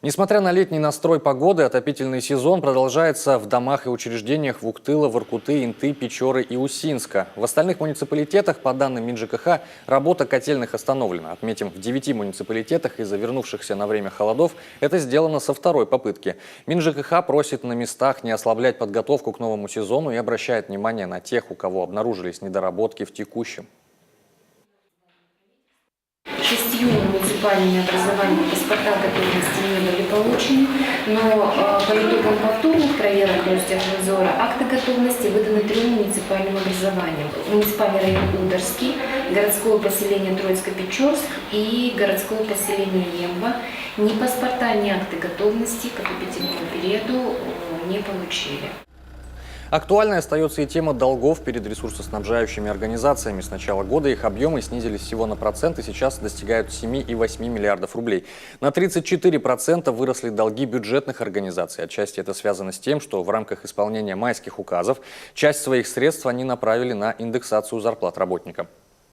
Несмотря на летний настрой погоды, отопительный сезон продолжается в домах и учреждениях Вуктыла, Воркуты, Инты, Печоры и Усинска. В остальных муниципалитетах, по данным МинЖКХ, работа котельных остановлена. Отметим, в 9 муниципалитетах из-за вернувшихся на время холодов это сделано со второй попытки. МинЖКХ просит на местах не ослаблять подготовку к новому сезону и обращает внимание на тех, у кого обнаружились недоработки в текущем. 6 муниципальными образованиями паспорта готовности не были получены, но по итогам повторных проверок Ростехнадзора акты готовности выданы 3 муниципальным образованиям. Муниципальный район Ударский, городское поселение Троицко-Печорск и городское поселение Емба ни паспорта, ни акты готовности к отопительному периоду не получили. Актуальной остается и тема долгов перед ресурсоснабжающими организациями. С начала года их объемы снизились всего на процент и сейчас достигают 7,8 миллиардов рублей. На 34% выросли долги бюджетных организаций. Отчасти это связано с тем, что в рамках исполнения майских указов часть своих средств они направили на индексацию зарплат работникам.